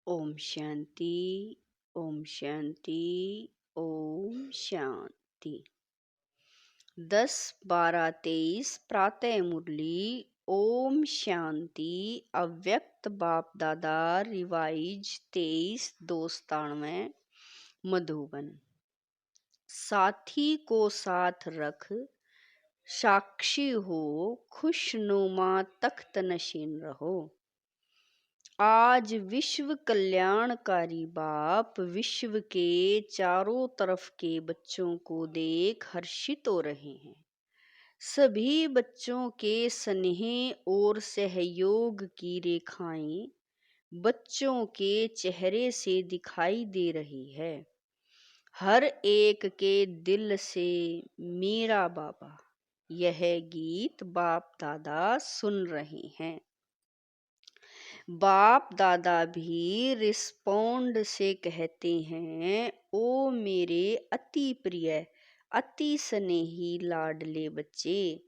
ओम शांति। ओम शांति। ओम शांति। 10-12-23 प्रातः मुरली। ओम शांति। अव्यक्त बाप दादा रिवाइज 23-297 मधुबन। साथी को साथ रख साक्षी हो, खुशनुमा तख्त नशीन रहो। आज विश्व कल्याणकारी बाप विश्व के चारों तरफ के बच्चों को देख हर्षित हो रहे हैं। सभी बच्चों के स्नेह और सहयोग की रेखाएं बच्चों के चेहरे से दिखाई दे रही है। हर एक के दिल से मेरा बाबा, यह गीत बाप दादा सुन रहे हैं। बाप दादा भी रिस्पोंड से कहते हैं, ओ मेरे अति प्रिय अति स्नेही लाडले बच्चे।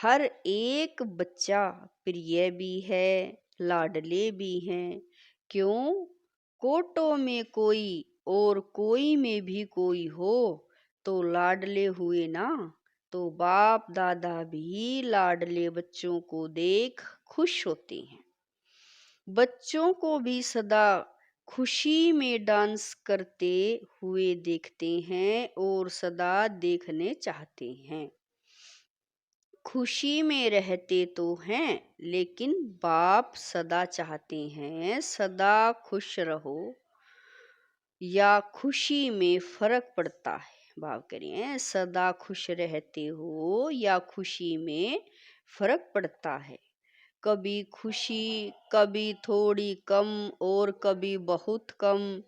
हर एक बच्चा प्रिय भी है, लाडले भी हैं। क्यों? कोटों में कोई और कोई में भी कोई हो तो लाडले हुए ना। तो बाप दादा भी लाडले बच्चों को देख खुश होते हैं। बच्चों को भी सदा खुशी में डांस करते हुए देखते हैं और सदा देखने चाहते हैं। खुशी में रहते तो हैं, लेकिन बाप सदा चाहते हैं सदा खुश रहो। या खुशी में फर्क पड़ता है। बाप करिए सदा खुश रहते हो या खुशी में फर्क पड़ता है। कभी खुशी, कभी थोड़ी कम और कभी बहुत कम।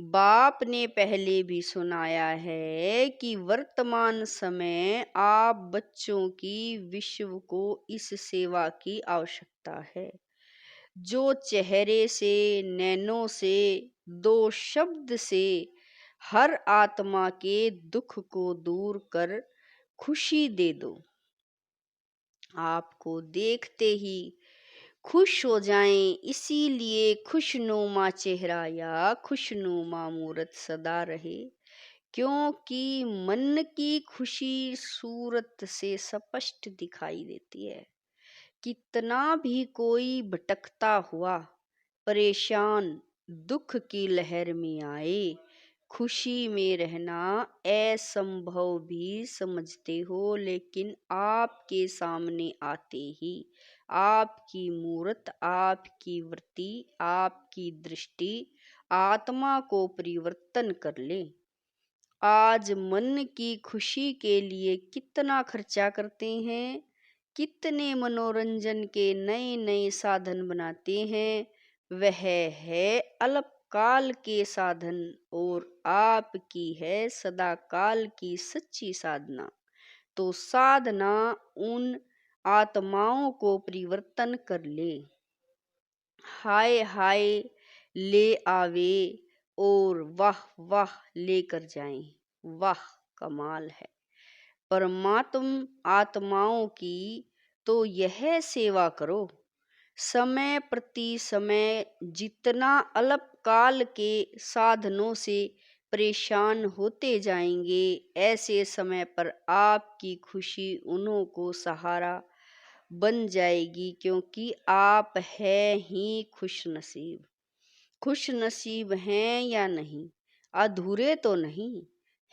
बाप ने पहले भी सुनाया है कि वर्तमान समय आप बच्चों की विश्व को इस सेवा की आवश्यकता है, जो चेहरे से, नैनों से, दो शब्द से हर आत्मा के दुख को दूर कर खुशी दे दो। आपको देखते ही खुश हो जाएं, इसीलिए खुशनुमा चेहरा या खुशनुमा मूरत सदा रहे। क्योंकि मन की खुशी सूरत से स्पष्ट दिखाई देती है। कितना भी कोई भटकता हुआ, परेशान, दुख की लहर में आए, खुशी में रहना असंभव भी समझते हो, लेकिन आपके सामने आते ही आपकी मूरत, आपकी वृत्ति, आपकी दृष्टि आत्मा को परिवर्तन कर ले। आज मन की खुशी के लिए कितना खर्चा करते हैं, कितने मनोरंजन के नए नए साधन बनाते हैं। वह है अल्पकाल के साधन और आपकी है सदा काल की सच्ची साधना। तो साधना उन आत्माओं को परिवर्तन कर ले। हाय हाय ले आवे और वाह वाह लेकर जाएं। वाह कमाल है। परमात्म आत्माओं की तो यह सेवा करो। समय प्रति समय जितना अल्पकाल के साधनों से परेशान होते जाएंगे, ऐसे समय पर आपकी खुशी उन्हों को सहारा बन जाएगी। क्योंकि आप है ही खुश नसीब। खुश नसीब हैं या नहीं, अधूरे तो नहीं,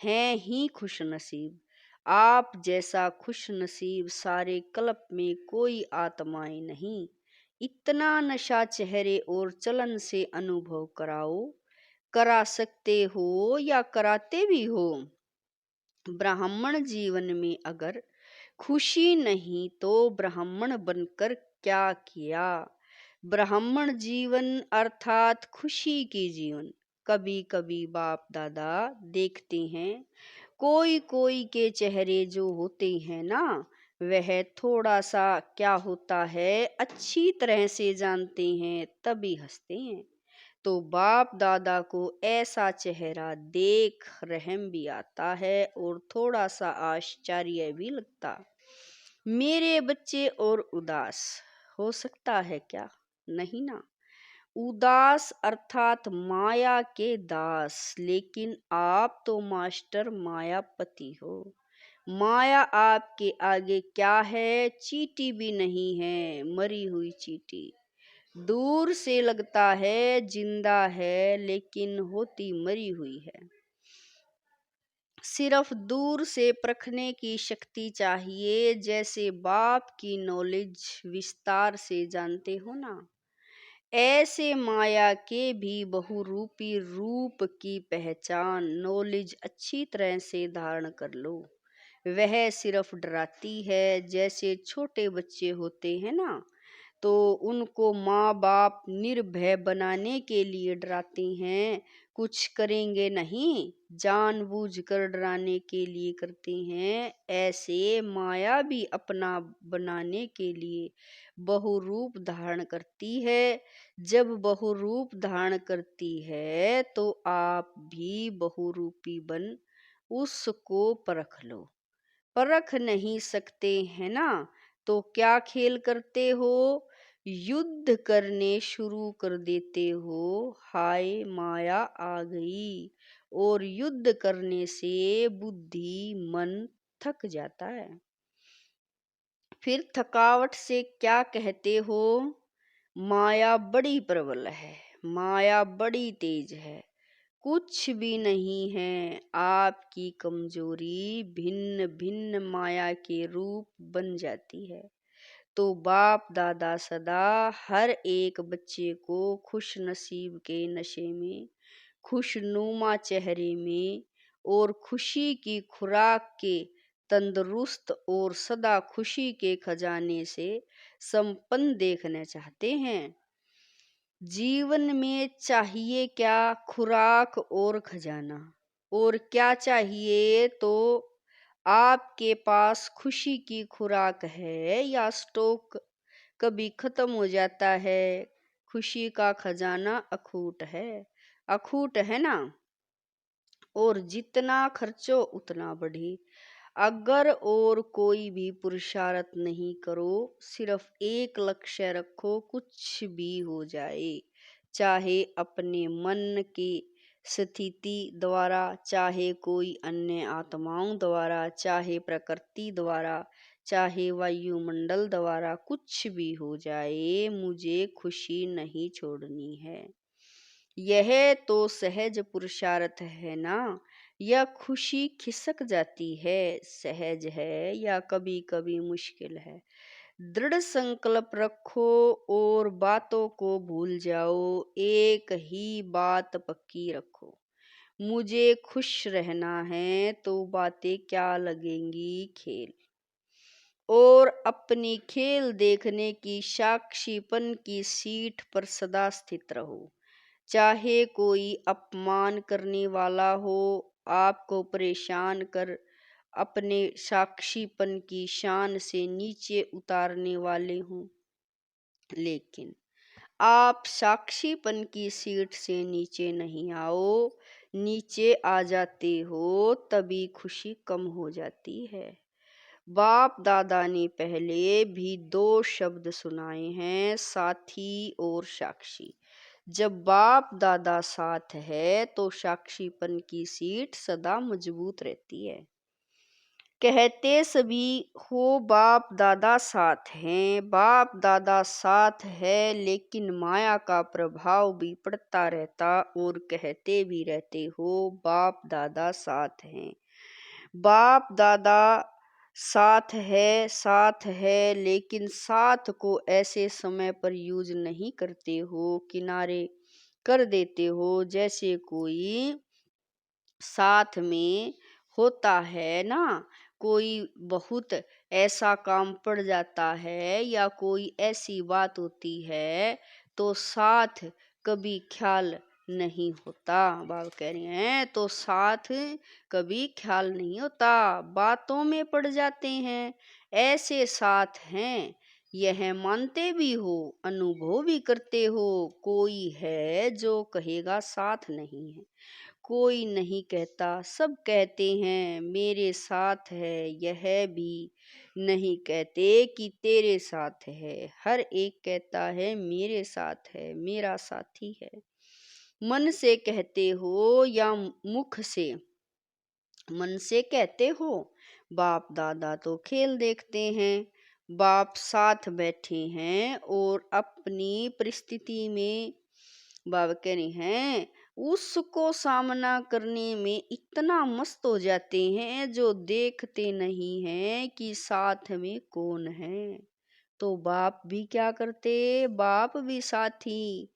हैं ही खुश नसीब। आप जैसा खुश नसीब सारे कल्प में कोई आत्माएं नहीं। इतना नशा चेहरे और चलन से अनुभव कराओ। करा सकते हो या कराते भी हो। ब्राह्मण जीवन में अगर खुशी नहीं तो ब्राह्मण बनकर क्या किया। ब्राह्मण जीवन अर्थात खुशी की जीवन। कभी कभी बाप दादा देखते हैं कोई कोई के चेहरे जो होते हैं ना, वह थोड़ा सा क्या होता है अच्छी तरह से जानते हैं तभी हंसते हैं। तो बाप दादा को ऐसा चेहरा देख रहम भी आता है और थोड़ा सा आश्चर्य भी लगता। मेरे बच्चे और उदास हो सकता है क्या? नहीं ना। उदास अर्थात माया के दास, लेकिन आप तो मास्टर मायापति हो। माया आपके आगे क्या है? चींटी भी नहीं है, मरी हुई चींटी। दूर से लगता है जिंदा है, लेकिन होती मरी हुई है। सिर्फ दूर से परखने की शक्ति चाहिए, जैसे बाप की नॉलेज विस्तार से जानते हो ना। ऐसे माया के भी बहुरूपी रूप की पहचान नॉलेज अच्छी तरह से धारण कर लो। वह सिर्फ डराती है, जैसे छोटे बच्चे होते हैं ना, तो उनको माँ बाप निर्भय बनाने के लिए डराते हैं, कुछ करेंगे नहीं, जानबूझकर डराने के लिए करते हैं। ऐसे माया भी अपना बनाने के लिए बहुरूप धारण करती है। जब बहुरूप धारण करती है तो आप भी बहुरूपी बन उसको परख लो। परख नहीं सकते है ना, तो क्या खेल करते हो? युद्ध करने शुरू कर देते हो। हाय माया आ गई। और युद्ध करने से बुद्धि मन थक जाता है। फिर थकावट से क्या कहते हो? माया बड़ी प्रबल है, माया बड़ी तेज है। कुछ भी नहीं है आपकी कमजोरी, भिन्न भिन्न माया के रूप बन जाती है। तो बाप दादा सदा हर एक बच्चे को खुश नसीब के नशे में, खुशनुमा चेहरे में और खुशी की खुराक के तंदुरुस्त और सदा खुशी के खजाने से संपन्न देखना चाहते हैं। जीवन में चाहिए क्या? खुराक और खजाना। और क्या चाहिए? तो आपके पास खुशी की खुराक है या स्टॉक कभी खत्म हो जाता है? खुशी का खजाना अखूट है, अखूट है ना। और जितना खर्चो उतना बढ़े। अगर और कोई भी पुरुषार्थ नहीं करो, सिर्फ एक लक्ष्य रखो, कुछ भी हो जाए, चाहे अपने मन की स्थिति द्वारा, चाहे कोई अन्य आत्माओं द्वारा, चाहे प्रकृति द्वारा, चाहे वायुमंडल द्वारा, कुछ भी हो जाए, मुझे खुशी नहीं छोड़नी है। यह तो सहज पुरुषार्थ है ना। यह खुशी खिसक जाती है, सहज है या कभी कभी मुश्किल है। दृढ़ संकल्प रखो और बातों को भूल जाओ। एक ही बात पक्की रखो, मुझे खुश रहना है, तो बातें क्या लगेंगी खेल। और अपनी खेल देखने की साक्षीपन की सीट पर सदा स्थित रहो। चाहे कोई अपमान करने वाला हो, आपको परेशान कर अपने साक्षीपन की शान से नीचे उतारने वाले हों, लेकिन आप साक्षीपन की सीट से नीचे नहीं आओ। नीचे आ जाते हो तभी खुशी कम हो जाती है। बाप दादा ने पहले भी दो शब्द सुनाए हैं, साथी और साक्षी। जब बाप दादा साथ है तो साक्षीपन की सीट सदा मजबूत रहती है। कहते सभी हो बाप दादा साथ हैं, बाप दादा साथ है, लेकिन माया का प्रभाव भी पड़ता रहता और कहते भी रहते हो बाप दादा साथ हैं। बाप दादा साथ है, लेकिन साथ को ऐसे समय पर यूज नहीं करते हो, किनारे कर देते हो। जैसे कोई साथ में होता है ना, कोई बहुत ऐसा काम पड़ जाता है या कोई ऐसी बात होती है, तो साथ कभी ख्याल नहीं होता। बाबा कह रहे हैं तो साथ कभी ख्याल नहीं होता, बातों में पड़ जाते हैं। ऐसे साथ हैं, यह मानते भी हो, अनुभव भी करते हो। कोई है जो कहेगा साथ नहीं है, कोई नहीं कहता, सब कहते हैं मेरे साथ है। यह भी नहीं कहते कि तेरे साथ है, हर एक कहता है मेरे साथ है, मेरा साथी है। मन से कहते हो या मुख से? मन से कहते हो, बाप दादा तो खेल देखते हैं, बाप साथ बैठे हैं और अपनी परिस्थिति में बाबा कह रहे हैं उसको सामना करने में इतना मस्त हो जाते हैं जो देखते नहीं हैं कि साथ में कौन है। तो बाप भी क्या करते, बाप भी साथी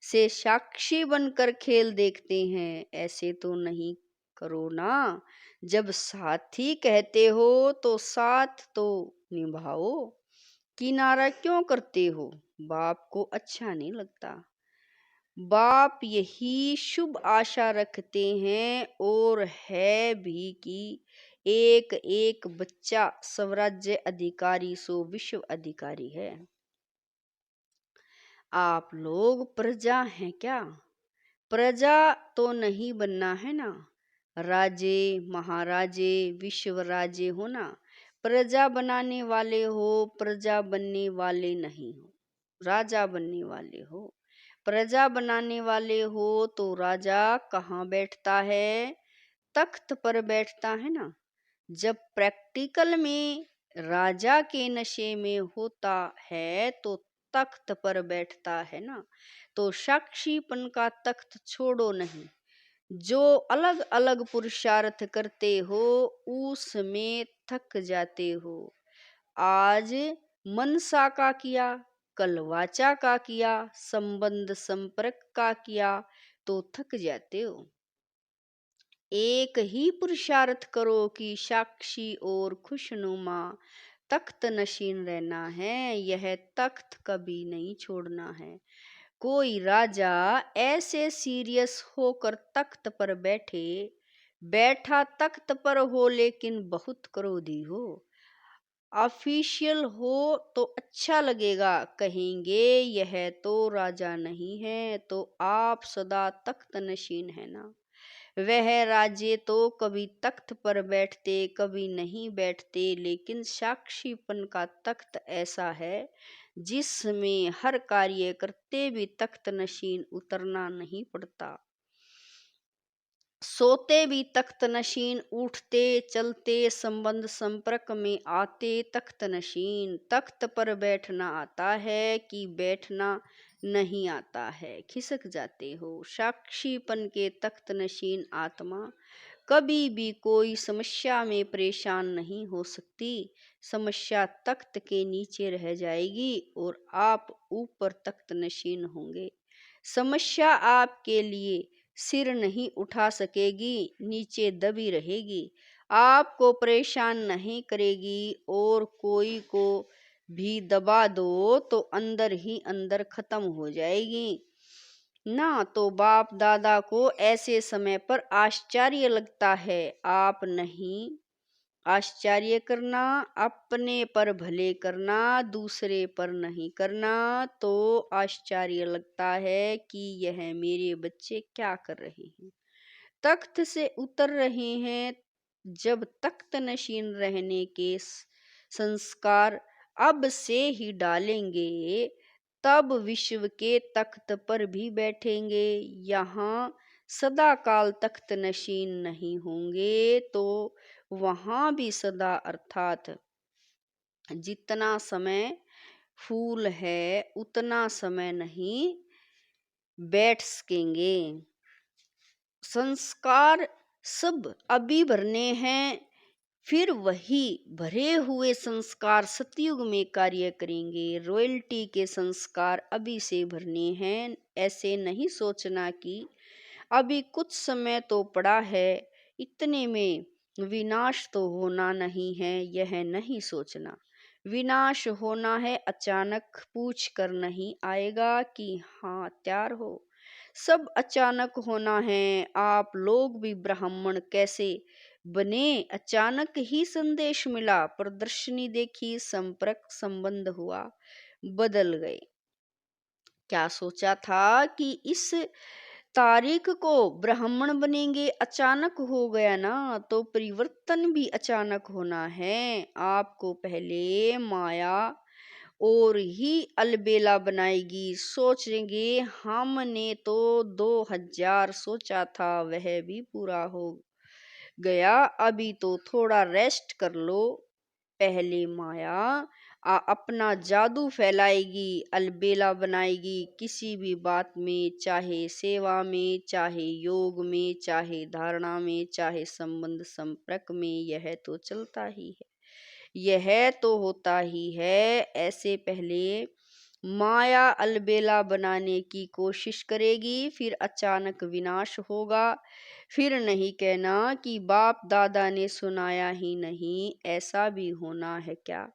से साक्षी बनकर खेल देखते हैं। ऐसे तो नहीं करो ना, जब साथी कहते हो तो साथ तो निभाओ, किनारा क्यों करते हो? बाप को अच्छा नहीं लगता। बाप यही शुभ आशा रखते हैं और है भी कि एक एक बच्चा स्वराज्य अधिकारी सो विश्व अधिकारी है। आप लोग प्रजा हैं क्या? प्रजा तो नहीं बनना है ना, राजे महाराजे विश्व राजे हो ना। प्रजा बनाने वाले हो, प्रजा बनने वाले नहीं हो, राजा बनने वाले हो। प्रजा बनाने वाले हो तो राजा कहाँ बैठता है? तख्त पर बैठता है ना। जब प्रैक्टिकल में राजा के नशे में होता है तो तख्त पर बैठता है ना। तो साक्षीपन का तख्त छोड़ो नहीं, जो अलग अलग पुरुषार्थ करते हो उसमें थक जाते हो। आज मनसा का किया, कल वाचा का किया, संबंध संपर्क का किया तो थक जाते हो। एक ही पुरुषार्थ करो कि साक्षी और खुशनुमा तख्त नशीन रहना है, यह तख्त कभी नहीं छोड़ना है। कोई राजा ऐसे सीरियस होकर तख्त पर बैठा तख्त पर हो लेकिन बहुत क्रोधी हो, ऑफिशियल हो तो अच्छा लगेगा, कहेंगे यह तो राजा नहीं है, तो आप सदा तख्त नशीन है ना। वह राजे तो कभी तख्त पर बैठते कभी नहीं बैठते, लेकिन साक्षीपन का तख्त ऐसा है जिसमें हर कार्य करते भी तख्त नशीन उतरना नहीं पड़ता। सोते भी तख्त नशीन, उठते चलते संबंध संपर्क में आते तख्त नशीन। तख्त पर बैठना आता है कि बैठना नहीं आता है, खिसक जाते हो। साक्षीपन के तख्त नशीन आत्मा कभी भी कोई समस्या में परेशान नहीं हो सकती। समस्या तख्त के नीचे रह जाएगी और आप ऊपर तख्त नशीन होंगे। समस्या आपके लिए सिर नहीं उठा सकेगी, नीचे दबी रहेगी, आपको परेशान नहीं करेगी और कोई को भी दबा दो तो अंदर ही अंदर खत्म हो जाएगी ना। तो बाप दादा को ऐसे समय पर आश्चर्य लगता है, आप नहीं आश्चर्य करना, अपने पर भले करना, दूसरे पर नहीं करना। तो आश्चर्य लगता है कि यह मेरे बच्चे क्या कर रहे हैं, तख्त से उतर रहे हैं। जब तख्त नशीन रहने के संस्कार अब से ही डालेंगे तब विश्व के तख्त पर भी बैठेंगे। यहाँ सदा काल तख्त नशीन नहीं होंगे तो वहां भी सदा अर्थात जितना समय फूल है उतना समय नहीं बैठ सकेंगे। संस्कार सब अभी भरने हैं, फिर वही भरे हुए संस्कार सतयुग में कार्य करेंगे। रॉयल्टी के संस्कार अभी से भरने हैं। ऐसे नहीं सोचना कि अभी कुछ समय तो पड़ा है, इतने में विनाश तो होना नहीं है, यह नहीं सोचना। विनाश होना है अचानक, पूछ कर नहीं आएगा कि हाँ तैयार हो। सब अचानक होना है। आप लोग भी ब्राह्मण कैसे बने, अचानक ही संदेश मिला, प्रदर्शनी देखी, संपर्क संबंध हुआ, बदल गए। क्या सोचा था कि इस तारिक को ब्राह्मण बनेंगे, अचानक हो गया ना, तो परिवर्तन भी अचानक होना है। आपको पहले माया और ही अलबेला बनाएगी। सोचेंगे हमने तो 2000 सोचा था, वह भी पूरा हो गया, अभी तो थोड़ा रेस्ट कर लो। पहले माया अपना जादू फैलाएगी, अलबेला बनाएगी किसी भी बात में, चाहे सेवा में, चाहे योग में, चाहे धारणा में, चाहे संबंध संपर्क में। यह तो चलता ही है, यह तो होता ही है। ऐसे पहले माया अलबेला बनाने की कोशिश करेगी, फिर अचानक विनाश होगा। फिर नहीं कहना कि बाप दादा ने सुनाया ही नहीं, ऐसा भी होना है क्या?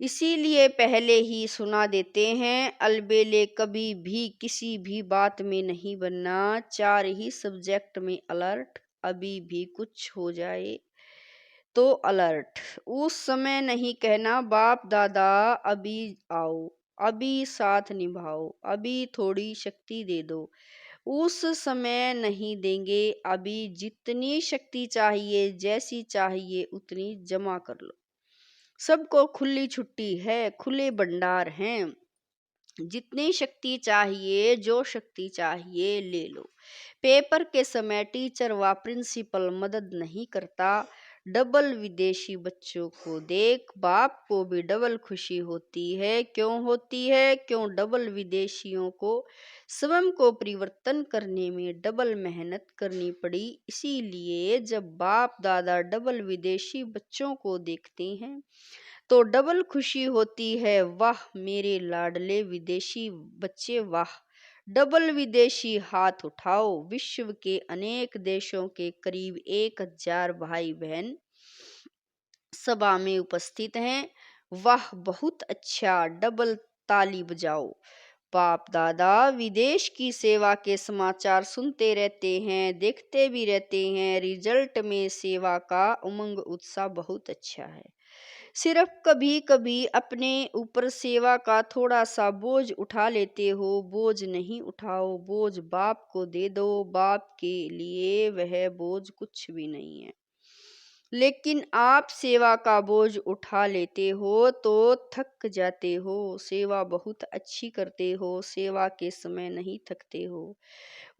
इसीलिए पहले ही सुना देते हैं, अलबेले कभी भी किसी भी बात में नहीं बनना। 4 ही सब्जेक्ट में अलर्ट, अभी भी कुछ हो जाए तो अलर्ट। उस समय नहीं कहना बाप दादा अभी आओ, अभी साथ निभाओ, अभी थोड़ी शक्ति दे दो। उस समय नहीं देंगे, अभी जितनी शक्ति चाहिए, जैसी चाहिए उतनी जमा कर लो। सबको खुली छुट्टी है, खुले भंडार हैं, जितनी शक्ति चाहिए, जो शक्ति चाहिए ले लो। पेपर के समय टीचर व प्रिंसिपल मदद नहीं करता। डबल विदेशी बच्चों को देख बाप को भी डबल खुशी होती है। क्यों होती है? क्यों? डबल विदेशियों को स्वयं को परिवर्तन करने में डबल मेहनत करनी पड़ी। इसीलिए जब बाप दादा डबल विदेशी बच्चों को देखते हैं तो डबल खुशी होती है। वाह मेरे लाडले विदेशी बच्चे, वाह। डबल विदेशी हाथ उठाओ। विश्व के अनेक देशों के करीब 1000 भाई बहन सभा में उपस्थित हैं। वाह बहुत अच्छा, डबल ताली बजाओ। बाप दादा विदेश की सेवा के समाचार सुनते रहते हैं, देखते भी रहते हैं। रिजल्ट में सेवा का उमंग उत्साह बहुत अच्छा है। सिर्फ कभी कभी अपने ऊपर सेवा का थोड़ा सा बोझ उठा लेते हो। बोझ नहीं उठाओ, बोझ बाप को दे दो। बाप के लिए वह बोझ कुछ भी नहीं है। लेकिन आप सेवा का बोझ उठा लेते हो तो थक जाते हो। सेवा बहुत अच्छी करते हो, सेवा के समय नहीं थकते हो।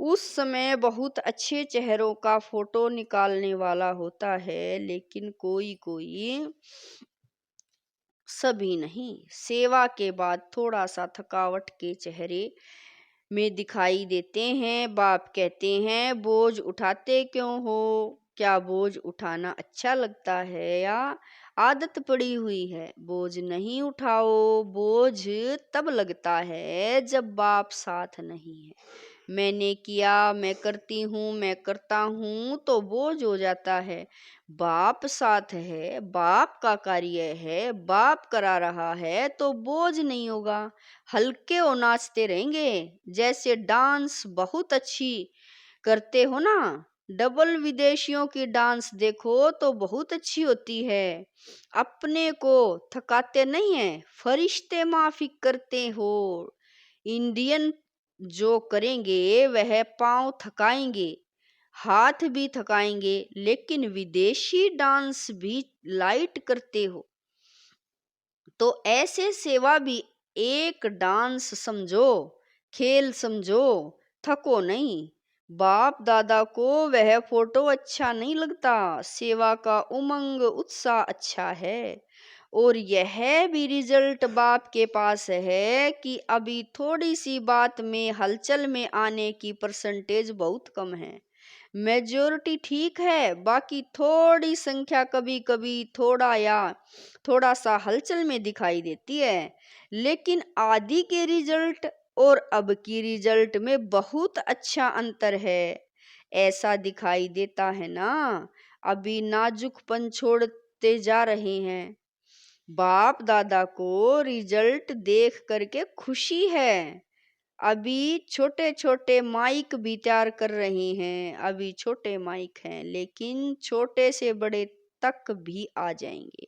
उस समय बहुत अच्छे चेहरों का फोटो निकालने वाला होता है, लेकिन कोई कोई, सभी नहीं। सेवा के बाद थोड़ा सा थकावट के चेहरे में दिखाई देते हैं। बाप कहते हैं बोझ उठाते क्यों हो? क्या बोझ उठाना अच्छा लगता है या आदत पड़ी हुई है? बोझ नहीं उठाओ। बोझ तब लगता है जब बाप साथ नहीं है। मैंने किया, मैं करती हूँ, मैं करता हूँ तो बोझ हो जाता है। बाप साथ है, बाप का कार्य है, बाप करा रहा है तो बोझ नहीं होगा। हल्के और नाचते रहेंगे। जैसे डांस बहुत अच्छी करते हो ना, डबल विदेशियों की डांस देखो तो बहुत अच्छी होती है। अपने को थकाते नहीं है, फरिश्ते माफिक करते हो। इंडियन जो करेंगे वह पांव थकाएंगे, हाथ भी थकाएंगे, लेकिन विदेशी डांस भी लाइट करते हो। तो ऐसे सेवा भी एक डांस समझो, खेल समझो, थको नहीं। बाप दादा को वह फोटो अच्छा नहीं लगता, सेवा का उमंग उत्साह अच्छा है। और यह भी रिजल्ट बाप के पास है कि अभी थोड़ी सी बात में हलचल में आने की परसेंटेज बहुत कम है। मेजोरिटी ठीक है, बाकी थोड़ी संख्या कभी कभी थोड़ा या थोड़ा सा हलचल में दिखाई देती है। लेकिन आदि के रिजल्ट और अब की रिजल्ट में बहुत अच्छा अंतर है। ऐसा दिखाई देता है ना, अभी नाजुकपन छोड़ते जा रहे हैं। बाप दादा को रिजल्ट देख करके खुशी है। अभी छोटे छोटे माइक भी तैयार कर रहे हैं। अभी छोटे माइक हैं, लेकिन छोटे से बड़े तक भी आ जाएंगे।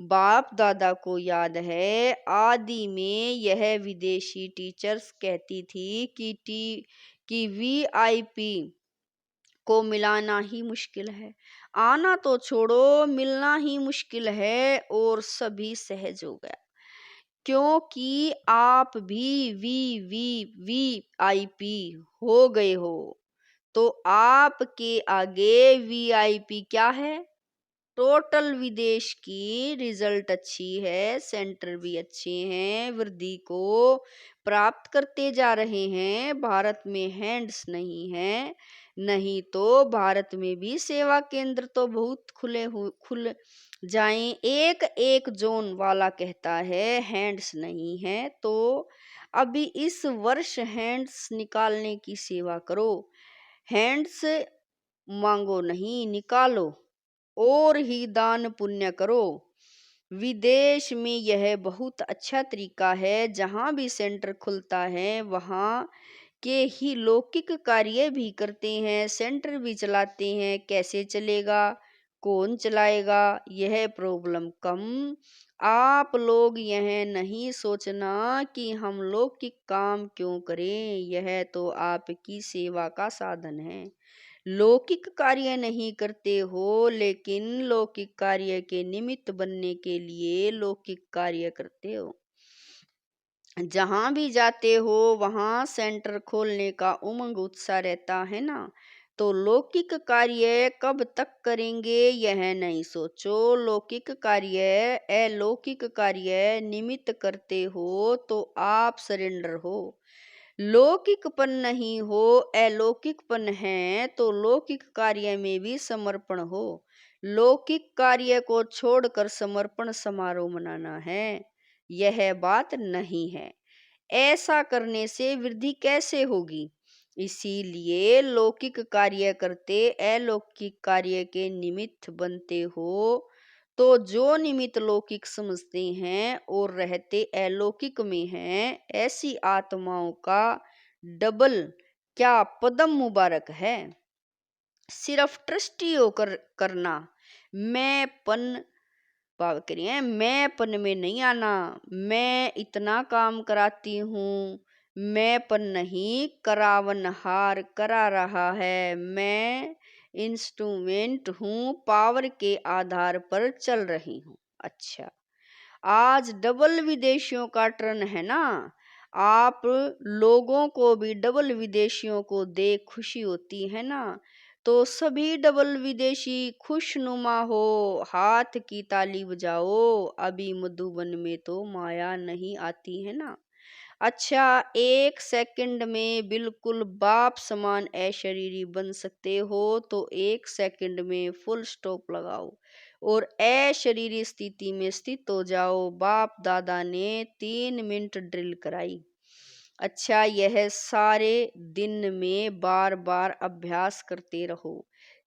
बाप दादा को याद है, आदि में यह विदेशी टीचर्स कहती थी कि वीआईपी को मिलाना ही मुश्किल है, आना तो छोड़ो मिलना ही मुश्किल है, और सभी सहज हो गया क्योंकि आप भी वीआईपी हो गए हो। तो आपके आगे वीआईपी क्या है? टोटल विदेश की रिजल्ट अच्छी है, सेंटर भी अच्छे हैं, वृद्धि को प्राप्त करते जा रहे हैं। भारत में हैंड्स नहीं है, नहीं तो भारत में भी सेवा केंद्र तो बहुत खुल जाएं। एक एक जोन वाला कहता है हैंड्स नहीं है, तो अभी इस वर्ष हैंड्स निकालने की सेवा करो। हैंड्स मांगो नहीं, निकालो और ही दान पुण्य करो। विदेश में यह बहुत अच्छा तरीका है, जहाँ भी सेंटर खुलता है वहाँ के ही लौकिक कार्य भी करते हैं, सेंटर भी चलाते हैं। कैसे चलेगा, कौन चलाएगा, यह प्रॉब्लम कम। आप लोग यह नहीं सोचना कि हम लौकिक काम क्यों करें, यह तो आपकी सेवा का साधन है। लौकिक कार्य नहीं करते हो, लेकिन लौकिक कार्य के निमित्त बनने के लिए लौकिक कार्य करते हो। जहां भी जाते हो वहां सेंटर खोलने का उमंग उत्साह रहता है ना, तो लौकिक कार्य कब तक करेंगे यह नहीं सोचो। लौकिक कार्य अलौकिक कार्य निमित्त करते हो तो आप सरेंडर हो। लौकिकपन नहीं हो, अलौकिकपन है, तो लौकिक कार्य में भी समर्पण हो। लौकिक कार्य को छोड़कर समर्पण समारोह मनाना है, यह बात नहीं है। ऐसा करने से वृद्धि कैसे होगी? इसीलिए लौकिक कार्य करते अलौकिक कार्य के निमित्त बनते हो। तो जो निमित्त लौकिक समझते हैं और रहते अलौकिक में हैं, ऐसी आत्माओं का डबल क्या पदम मुबारक है। सिर्फ ट्रस्टी होकर करना, मैंपन भाव करिए, मैंपन में नहीं आना। मैं इतना काम कराती हूँ, मैंपन नहीं, करावनहार करा रहा है। मैं इंस्ट्रूमेंट हूँ, पावर के आधार पर चल रही हूँ। अच्छा, आज डबल विदेशियों का टर्न है ना। आप लोगों को भी डबल विदेशियों को देख खुशी होती है ना, तो सभी डबल विदेशी खुशनुमा हो, हाथ की ताली बजाओ। अभी मधुबन में तो माया नहीं आती है ना। अच्छा, 1 सेकंड में बिल्कुल बाप समान अशरीरी बन सकते हो, तो 1 सेकंड में फुल स्टॉप लगाओ और अशरीरी स्थिति में स्थित हो जाओ। बाप दादा ने 3 मिनट ड्रिल कराई। अच्छा, यह सारे दिन में बार बार अभ्यास करते रहो।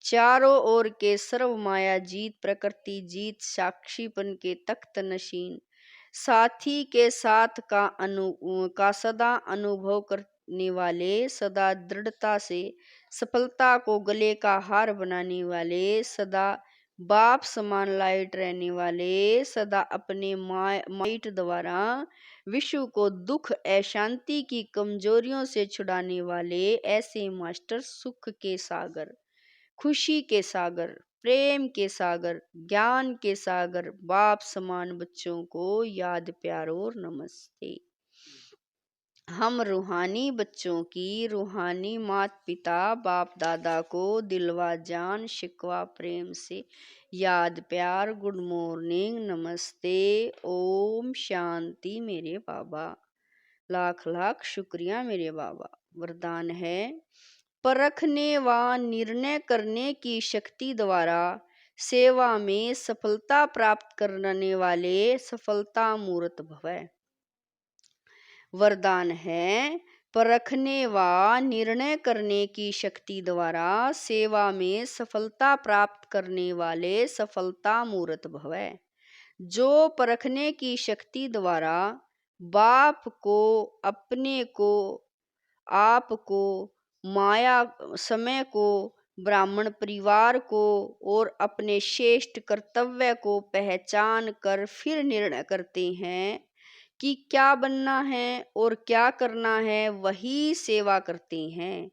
चारों ओर के सर्व माया जीत, प्रकृति जीत, साक्षीपन के तख्त नशीन साथी के साथ का सदा अनुभव करने वाले, सदा दृढ़ता से सफलता को गले का हार बनाने वाले, सदा बाप समान लाइट रहने वाले, सदा अपने माइट द्वारा विश्व को दुख अशांति की कमजोरियों से छुड़ाने वाले, ऐसे मास्टर सुख के सागर, खुशी के सागर, प्रेम के सागर, ज्ञान के सागर, बाप समान बच्चों को याद, प्यार और नमस्ते। हम रूहानी बच्चों की रूहानी माता पिता बाप दादा को दिलवा जान शिकवा प्रेम से याद, प्यार, गुड मॉर्निंग, नमस्ते, ओम शांति। मेरे बाबा, लाख लाख शुक्रिया मेरे बाबा। वरदान है, परखने व निर्णय करने की शक्ति द्वारा सेवा में सफलता प्राप्त करने वाले सफलता मूर्त भवै। वरदान है, परखने व निर्णय करने की शक्ति द्वारा सेवा में सफलता प्राप्त करने वाले सफलता मूर्त भवै। जो परखने की शक्ति द्वारा बाप को, अपने को, आप को, माया समय को ब्राह्मण परिवार को और अपने श्रेष्ठ कर्तव्य को पहचान कर फिर निर्णय करते हैं कि क्या बनना है और क्या करना है, वही सेवा करते हैं।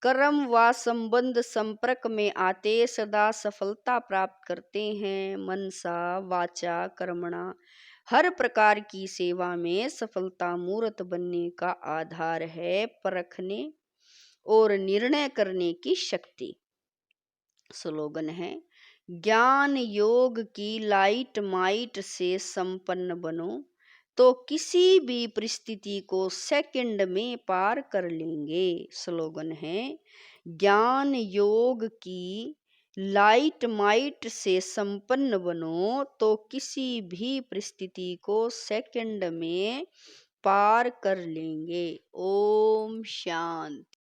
कर्म व संबंध संपर्क में आते सदा सफलता प्राप्त करते हैं। मनसा वाचा कर्मणा, हर प्रकार की सेवा में सफलता मूर्त बनने का आधार है परखने और निर्णय करने की शक्ति। स्लोगन है, ज्ञान योग की लाइट माइट से संपन्न बनो तो किसी भी परिस्थिति को सेकंड में पार कर लेंगे। स्लोगन है, ज्ञान योग की लाइट माइट से संपन्न बनो तो किसी भी परिस्थिति को सेकंड में पार कर लेंगे। ओम शांति।